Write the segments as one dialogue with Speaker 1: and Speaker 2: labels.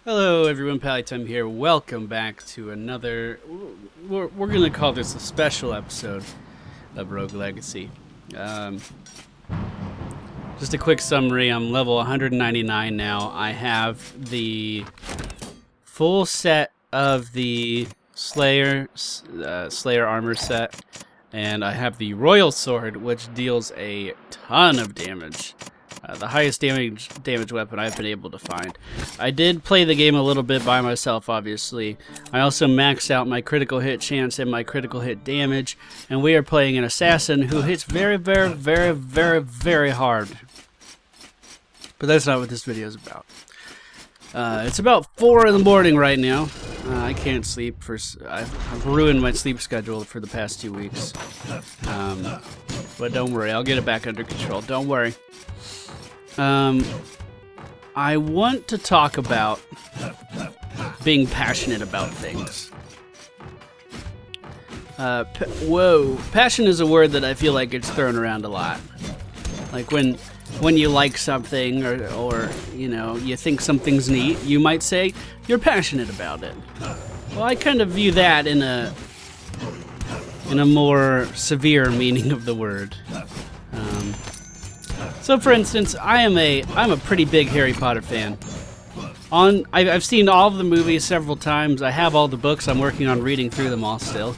Speaker 1: Hello everyone, MFPallytime here. Welcome back to another, we're going to call this a special episode of Rogue Legacy. Just a quick summary, I'm level 199 now. I have the full set of the Slayer armor set, and I have the Royal Sword, which deals a ton of damage. The highest damage weapon I've been able to find. I did play the game a little bit by myself, obviously. I also maxed out my critical hit chance and my critical hit damage, and we are playing an assassin who hits very, very, very, very, very hard. But that's not what this video is about. It's about 4 in the morning right now. I can't sleep. I've ruined my sleep schedule for the past 2 weeks. But don't worry, I'll get it back under control. Don't worry. I want to talk about being passionate about things. Passion is a word that I feel like it's thrown around a lot. Like when you like something or you know, you think something's neat, you might say you're passionate about it. Well, I kind of view that in a more severe meaning of the word. So, for instance, I'm a pretty big Harry Potter fan. I've seen all of the movies several times. I have all the books. I'm working on reading through them all still.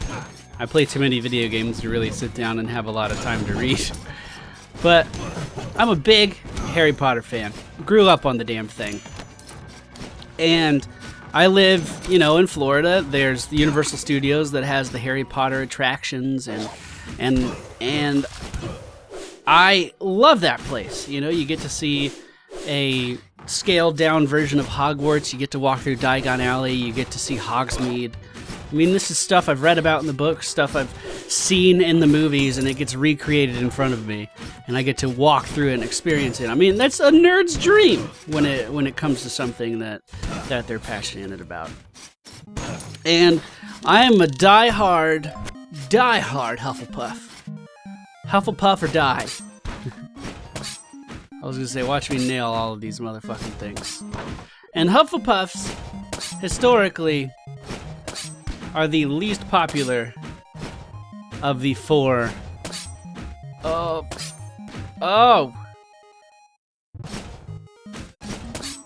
Speaker 1: I play too many video games to really sit down and have a lot of time to read. But I'm a big Harry Potter fan. Grew up on the damn thing. And I live, you know, in Florida. There's the Universal Studios that has the Harry Potter attractions, and I love that place. You know, you get to see a scaled down version of Hogwarts. You get to walk through Diagon Alley. You get to see Hogsmeade. I mean, this is stuff I've read about in the books, stuff I've seen in the movies, and it gets recreated in front of me, and I get to walk through it and experience it. I mean, that's a nerd's dream when it comes to something that they're passionate about. And I am a die-hard Hufflepuff. Hufflepuff or die. I was gonna say, watch me nail all of these motherfucking things. And Hufflepuffs, historically, are the least popular of the 4. Oh!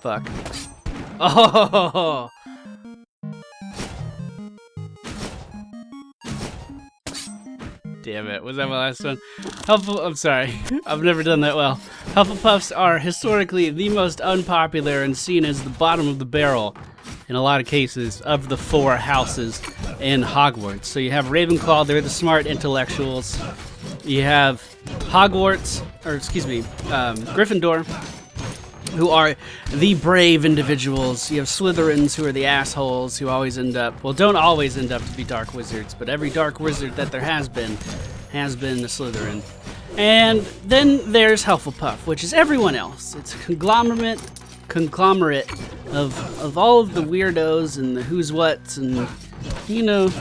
Speaker 1: Fuck. Oh! Damn it, was that my last one? I'm sorry, I've never done that well. Hufflepuffs are historically the most unpopular and seen as the bottom of the barrel, in a lot of cases, of the 4 houses in Hogwarts. So you have Ravenclaw, they're the smart intellectuals. You have Gryffindor, who are the brave individuals. You have Slytherins, who are the assholes, who always don't always end up to be dark wizards, but every dark wizard that there has been a Slytherin. And then there's Hufflepuff, which is everyone else. It's a conglomerate of all of the weirdos and the who's whats and, you know,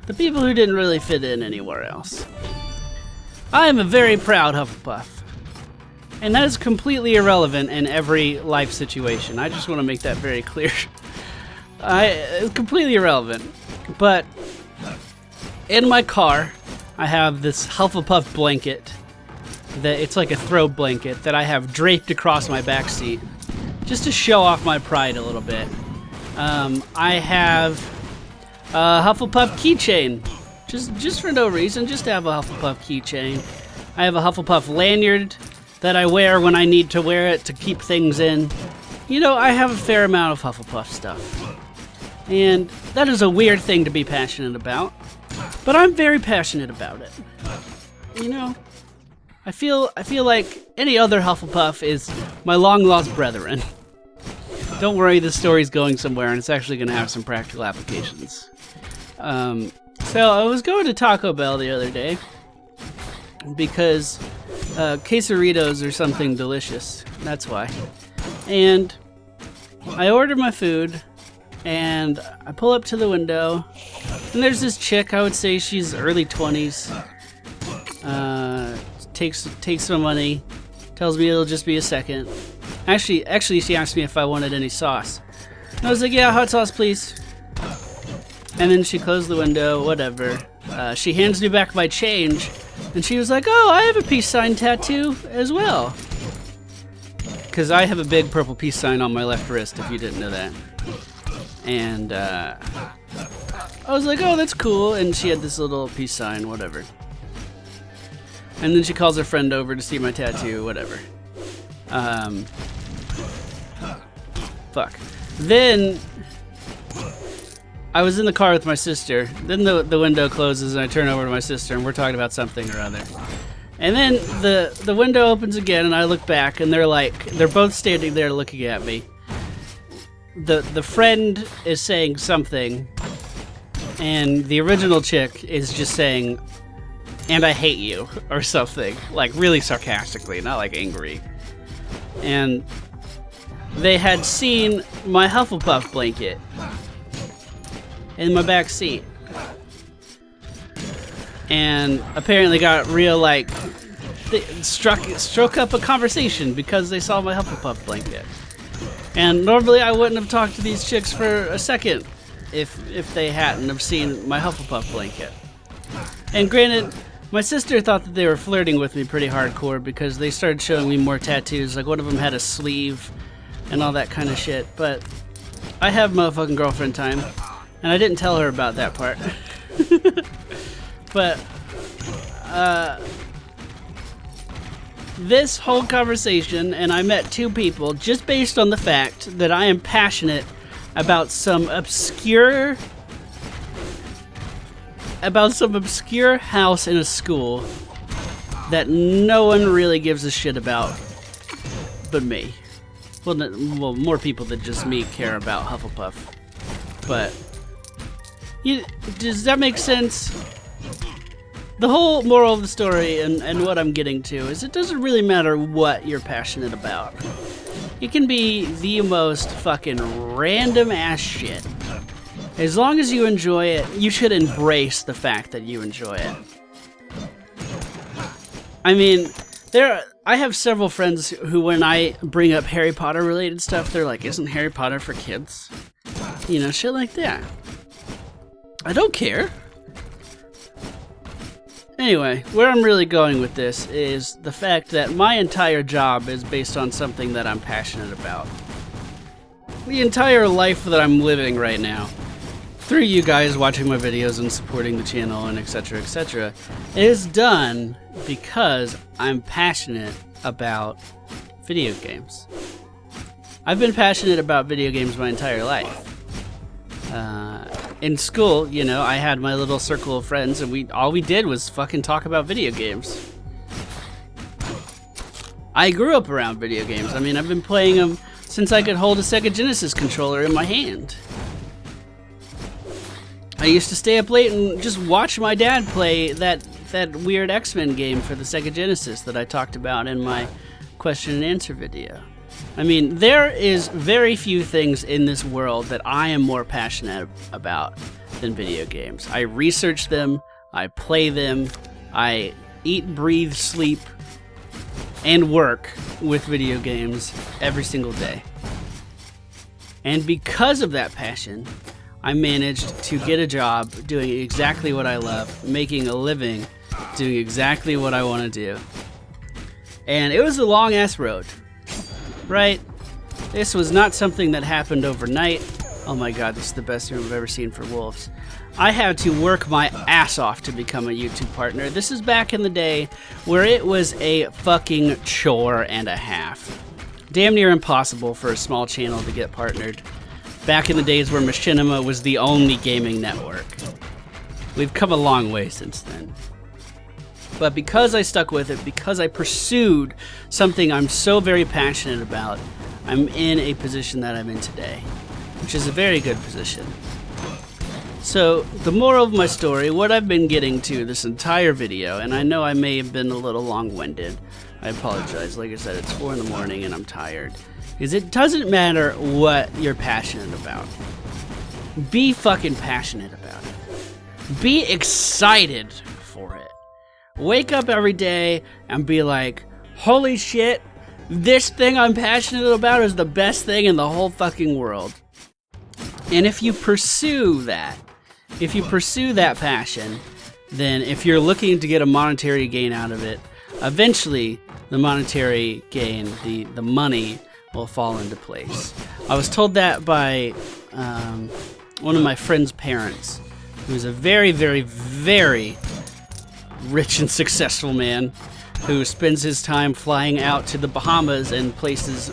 Speaker 1: the people who didn't really fit in anywhere else. I am a very proud Hufflepuff. And that is completely irrelevant in every life situation. I just want to make that very clear. It's completely irrelevant. But in my car, I have this Hufflepuff blanket. It's like a throw blanket that I have draped across my back seat, just to show off my pride a little bit. I have a Hufflepuff keychain, just for no reason, just to have a Hufflepuff keychain. I have a Hufflepuff lanyard that I wear when I need to wear it to keep things in. You know, I have a fair amount of Hufflepuff stuff. And that is a weird thing to be passionate about, but I'm very passionate about it. You know, I feel like any other Hufflepuff is my long-lost brethren. Don't worry, this story's going somewhere, and it's actually going to have some practical applications. So I was going to Taco Bell the other day, because quesaritos are something delicious. That's why. And I order my food, and I pull up to the window, and there's this chick. I would say she's early 20s. Takes some money, tells me it'll just be a second. Actually, she asked me if I wanted any sauce. And I was like, yeah, hot sauce, please. And then she closed the window, whatever. She hands me back my change, and she was like, oh, I have a peace sign tattoo as well. Because I have a big purple peace sign on my left wrist, if you didn't know that. And I was like, oh, that's cool. And she had this little peace sign, whatever. And then she calls her friend over to see my tattoo, whatever. Fuck. Then I was in the car with my sister. Then the window closes and I turn over to my sister and we're talking about something or other. And then the window opens again and I look back and they're both standing there looking at me. The friend is saying something and the original chick is just saying, and I hate you, or something. Like really sarcastically, not like angry. And they had seen my Hufflepuff blanket in my back seat. And apparently got real, like, struck up a conversation because they saw my Hufflepuff blanket. And normally I wouldn't have talked to these chicks for a second if they hadn't have seen my Hufflepuff blanket. And granted, my sister thought that they were flirting with me pretty hardcore because they started showing me more tattoos. Like one of them had a sleeve and all that kind of shit. But I have motherfucking girlfriend time, and I didn't tell her about that part. But this whole conversation, and I met two people just based on the fact that I am passionate about some obscure house in a school that no one really gives a shit about but me. Well, more people than just me care about Hufflepuff. But does that make sense? The whole moral of the story and what I'm getting to is it doesn't really matter what you're passionate about. It can be the most fucking random ass shit. As long as you enjoy it, you should embrace the fact that you enjoy it. I mean, I have several friends who, when I bring up Harry Potter related stuff, they're like, isn't Harry Potter for kids? You know, shit like that. I don't care. Anyway, where I'm really going with this is the fact that my entire job is based on something that I'm passionate about. The entire life that I'm living right now, through you guys watching my videos and supporting the channel and etc., is done because I'm passionate about video games. I've been passionate about video games my entire life. In school, you know, I had my little circle of friends and all we did was fucking talk about video games. I grew up around video games. I mean, I've been playing them since I could hold a Sega Genesis controller in my hand. I used to stay up late and just watch my dad play that weird X-Men game for the Sega Genesis that I talked about in my question and answer video. I mean, there is very few things in this world that I am more passionate about than video games. I research them, I play them, I eat, breathe, sleep, and work with video games every single day. And because of that passion, I managed to get a job doing exactly what I love, making a living, doing exactly what I want to do. And it was a long ass road, right? This was not something that happened overnight. Oh my god, this is the best room I've ever seen for wolves. I had to work my ass off to become a YouTube partner. This is back in the day where it was a fucking chore and a half. Damn near impossible for a small channel to get partnered. Back in the days where Machinima was the only gaming network. We've come a long way since then. But because I stuck with it, because I pursued something I'm so very passionate about, I'm in a position that I'm in today, which is a very good position. So, the moral of my story, what I've been getting to this entire video, and I know I may have been a little long-winded, I apologize, like I said, it's 4 in the morning and I'm tired, is it doesn't matter what you're passionate about. Be fucking passionate about it. Be excited for it. Wake up every day and be like, holy shit, this thing I'm passionate about is the best thing in the whole fucking world. And if you pursue that passion, then if you're looking to get a monetary gain out of it, eventually the monetary gain, the money will fall into place. I was told that by one of my friend's parents, who's a very, very, very rich and successful man who spends his time flying out to the Bahamas and places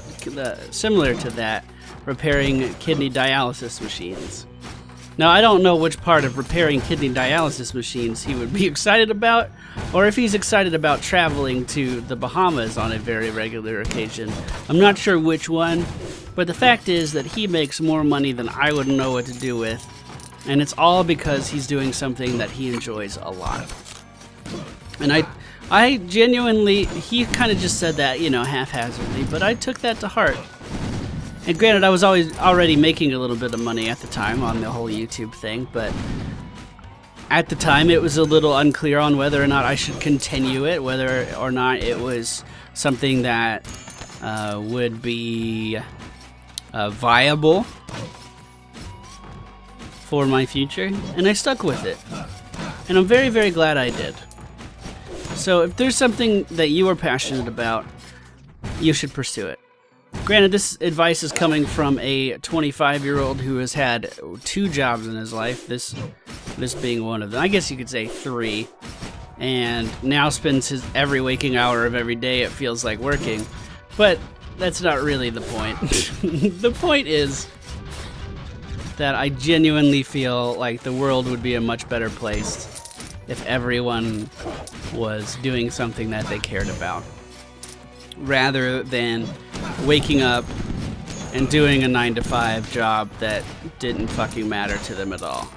Speaker 1: similar to that, repairing kidney dialysis machines. Now, I don't know which part of repairing kidney dialysis machines he would be excited about, or if he's excited about traveling to the Bahamas on a very regular occasion. I'm not sure which one, but the fact is that he makes more money than I would know what to do with, and it's all because he's doing something that he enjoys a lot. And I genuinely, he kind of just said that, you know, haphazardly, but I took that to heart. And granted, I was already making a little bit of money at the time on the whole YouTube thing, but at the time it was a little unclear on whether or not I should continue it, whether or not it was something that would be viable for my future, and I stuck with it. And I'm very, very glad I did. So if there's something that you are passionate about, you should pursue it. Granted, this advice is coming from a 25-year-old who has had 2 jobs in his life, this being one of them. I guess you could say 3, and now spends his every waking hour of every day, it feels like, working. But that's not really the point. The point is that I genuinely feel like the world would be a much better place if everyone was doing something that they cared about, rather than waking up and doing a 9-to-5 job that didn't fucking matter to them at all.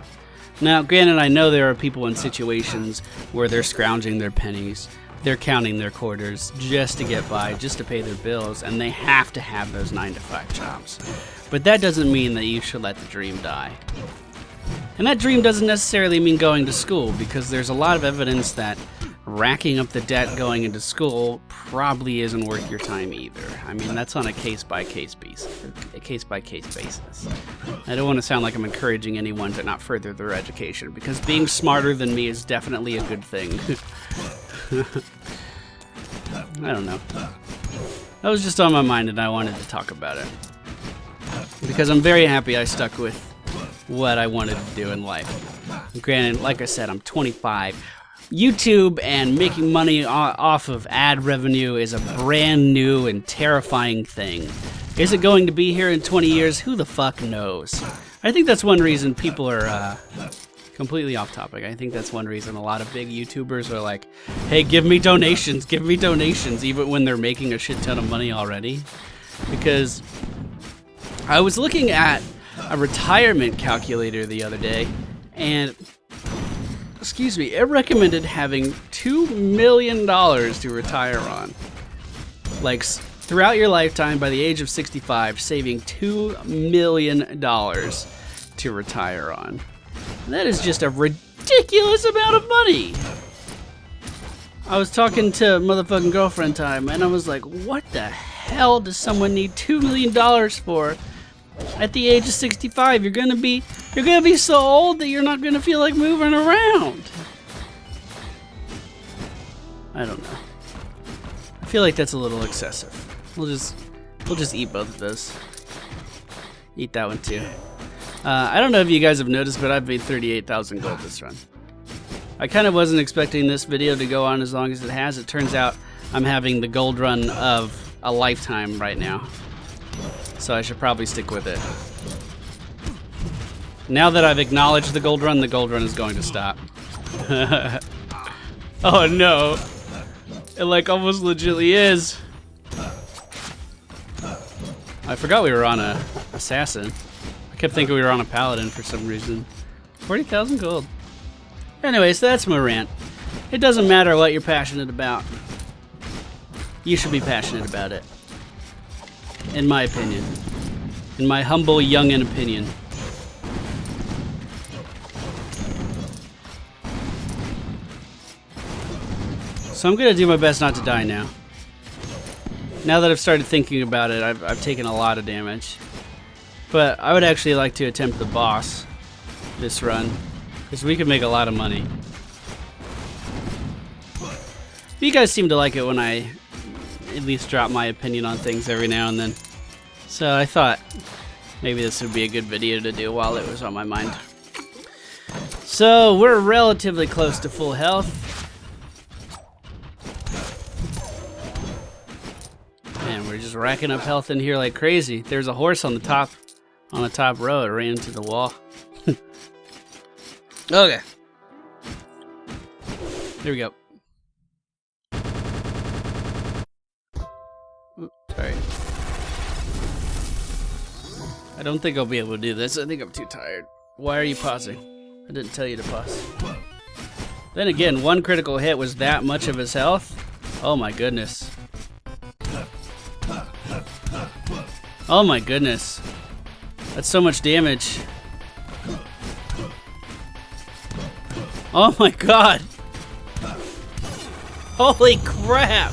Speaker 1: Now, granted, I know there are people in situations where they're scrounging their pennies, they're counting their quarters just to get by, just to pay their bills, and they have to have those 9-to-5 jobs. But that doesn't mean that you should let the dream die. And that dream doesn't necessarily mean going to school, because there's a lot of evidence that racking up the debt going into school probably isn't worth your time either. I mean, that's on a case-by-case basis. I don't want to sound like I'm encouraging anyone to not further their education, because being smarter than me is definitely a good thing. I don't know. That was just on my mind and I wanted to talk about it, because I'm very happy I stuck with what I wanted to do in life. Granted, like I said, I'm 25. YouTube and making money off of ad revenue is a brand new and terrifying thing. Is it going to be here in 20 years? Who the fuck knows? I think that's one reason people are completely off topic. I think that's one reason a lot of big YouTubers are like, hey, give me donations, even when they're making a shit ton of money already. Because I was looking at a retirement calculator the other day, and it recommended having $2 million to retire on. Like, throughout your lifetime, by the age of 65, saving $2 million to retire on. And that is just a ridiculous amount of money. I was talking to motherfucking girlfriend time, and I was like, what the hell does someone need $2 million for? At the age of 65, you're gonna be so old that you're not gonna feel like moving around. I don't know. I feel like that's a little excessive. We'll just eat both of those. Eat that one too. I don't know if you guys have noticed, but I've made 38,000 gold this run. I kind of wasn't expecting this video to go on as long as it has. It turns out I'm having the gold run of a lifetime right now. So I should probably stick with it. Now that I've acknowledged the gold run is going to stop. Oh no. It like almost legitly is. I forgot we were on a assassin. I kept thinking we were on a paladin for some reason. 40,000 gold. Anyway, so that's my rant. It doesn't matter what you're passionate about. You should be passionate about it. In my opinion. In my humble youngin' opinion. So I'm gonna do my best not to die now. Now that I've started thinking about it, I've taken a lot of damage. But I would actually like to attempt the boss this run, because we could make a lot of money. You guys seem to like it when I at least drop my opinion on things every now and then. So I thought maybe this would be a good video to do while it was on my mind. So we're relatively close to full health. And we're just racking up health in here like crazy. There's a horse on the top row. It ran into the wall. Okay. Here we go. Oops, sorry. I don't think I'll be able to do this. I think I'm too tired. Why are you pausing? I didn't tell you to pause. Then again, one critical hit was that much of his health? Oh my goodness. Oh my goodness. That's so much damage. Oh my god. Holy crap.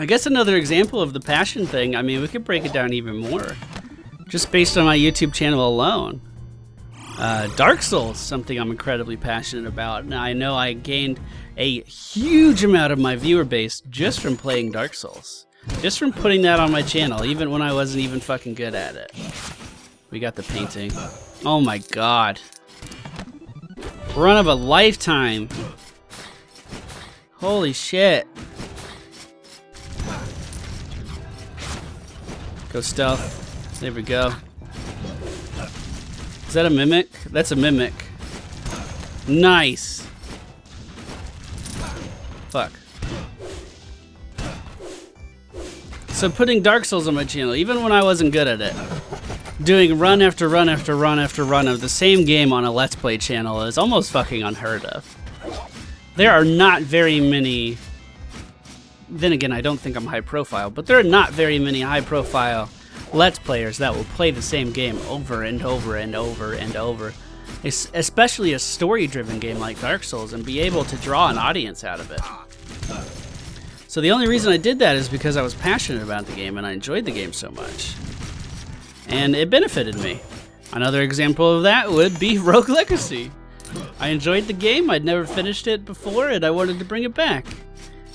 Speaker 1: I guess another example of the passion thing, I mean, we could break it down even more. Just based on my YouTube channel alone. Dark Souls, something I'm incredibly passionate about. Now, I know I gained a huge amount of my viewer base just from playing Dark Souls. Just from putting that on my channel, even when I wasn't even fucking good at it. We got the painting. Oh my god. Run of a lifetime. Holy shit. Go stealth. There we go. Is that a mimic? That's a mimic. Nice. Fuck. So putting Dark Souls on my channel, even when I wasn't good at it, doing run after run after run after run of the same game on a Let's Play channel is almost fucking unheard of. There are not very many... Then again, I don't think I'm high profile, but there are not very many high profile Let's Players that will play the same game over and over and over and over. Especially a story-driven game like Dark Souls, and be able to draw an audience out of it. So the only reason I did that is because I was passionate about the game and I enjoyed the game so much. And it benefited me. Another example of that would be Rogue Legacy. I enjoyed the game, I'd never finished it before, and I wanted to bring it back.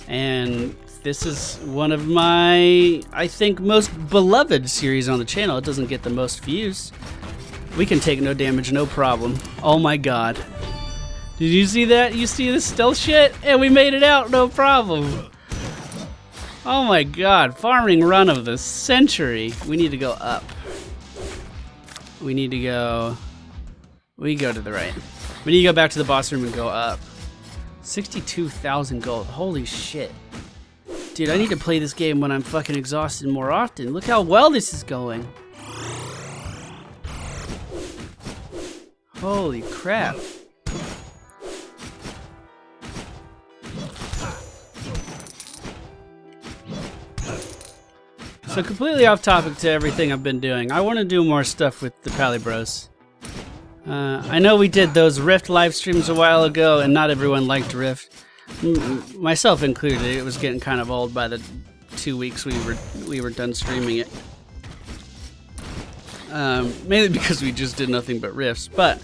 Speaker 1: And this is one of my, I think, most beloved series on the channel. It doesn't get the most views. We can take no damage, no problem. Oh my god. Did you see that? You see this stealth shit? And we made it out, no problem. Oh my god, farming run of the century. We need to go up. We need to go... We go to the right. We need to go back to the boss room and go up. 62,000 gold. Holy shit. Dude, I need to play this game when I'm fucking exhausted more often. Look how well this is going. Holy crap. So completely off topic to everything I've been doing. I want to do more stuff with the Pally Bros. I know we did those Rift live streams a while ago, and not everyone liked Rift. Myself included. It was getting kind of old by the 2 weeks we were done streaming it. Mainly because we just did nothing but Rifts. But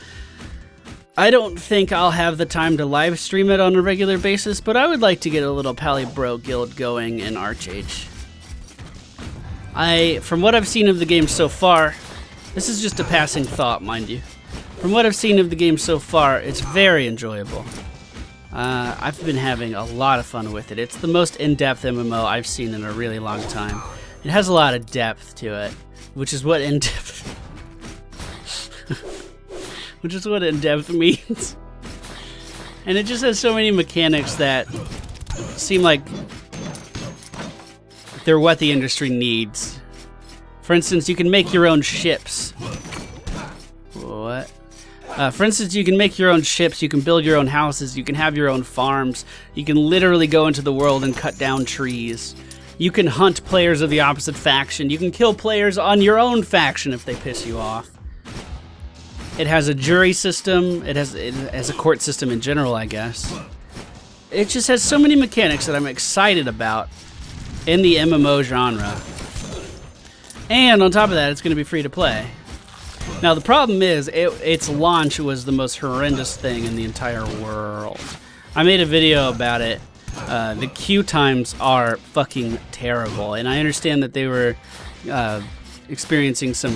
Speaker 1: I don't think I'll have the time to live stream it on a regular basis, but I would like to get a little Pally Bro guild going in Archage. From what I've seen of the game so far, this is just a passing thought, mind you. From what I've seen of the game so far, it's very enjoyable. I've been having a lot of fun with it. It's the most in-depth MMO I've seen in a really long time. It has a lot of depth to it, which is what in-depth... which is what in-depth means. And it just has so many mechanics that seem like they're what the industry needs. For instance, you can make your own ships. What? For instance, you can make your own ships, you can build your own houses, you can have your own farms, you can literally go into the world and cut down trees. You can hunt players of the opposite faction, you can kill players on your own faction if they piss you off. It has a jury system, it has a court system in general, I guess. it just has so many mechanics that I'm excited about in the MMO genre. And on top of that, it's going to be free to play. Now the problem is, its launch was the most horrendous thing in the entire world. I made a video about it. The queue times are fucking terrible, and I understand that they were experiencing some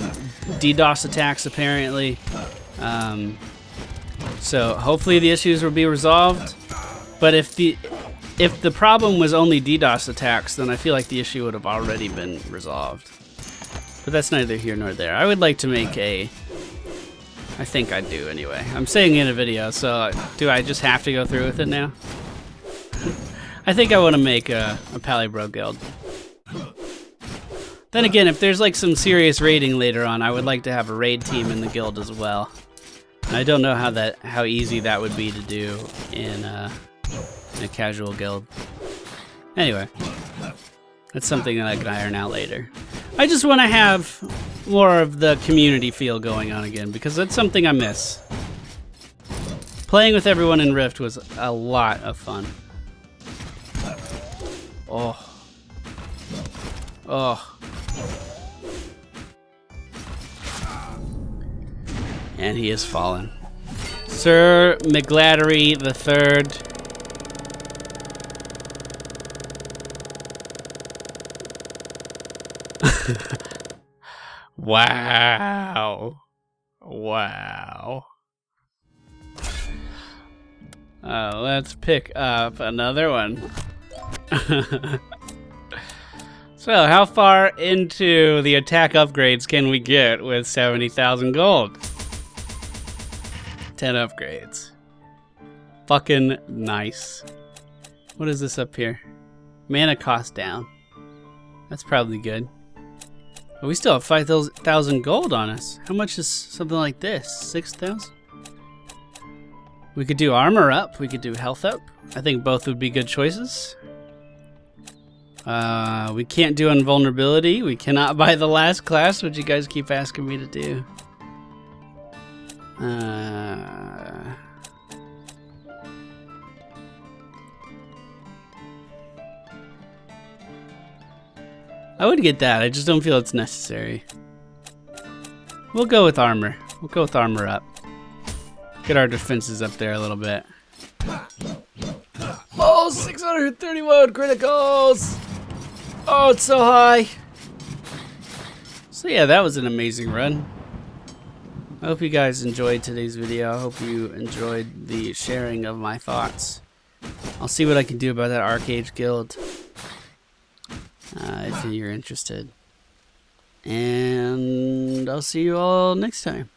Speaker 1: DDoS attacks apparently. So hopefully the issues will be resolved. But if the problem was only DDoS attacks, then I feel like the issue would have already been resolved. But that's neither here nor there. I would like to make a... I think I do anyway. I'm saying in a video, so do I just have to go through with it now? I think I want to make a Pallybro guild. Then again, if there's like some serious raiding later on, I would like to have a raid team in the guild as well. And I don't know how easy that would be to do in a casual guild. Anyway, that's something that I can iron out later. I just want to have more of the community feel going on again, because that's something I miss. Playing with everyone in Rift was a lot of fun. Oh. Oh. And he has fallen. Sir McGladdery III. Wow. Wow. Let's pick up another one. So, how far into the attack upgrades can we get with 70,000 gold? 10 upgrades. Fucking nice. What is this up here? Mana cost down. That's probably good. But we still have 5,000 gold on us. How much is something like this? 6,000? We could do armor up. We could do health up. I think both would be good choices. We can't do invulnerability. We cannot buy the last class, which you guys keep asking me to do. I would get that. I just don't feel it's necessary. We'll go with armor. We'll go with armor up. Get our defenses up there a little bit. Oh, 631 criticals! Oh, it's so high. So yeah, that was an amazing run. I hope you guys enjoyed today's video. I hope you enjoyed the sharing of my thoughts. I'll see what I can do about that Arcade Guild. If you're interested. And I'll see you all next time.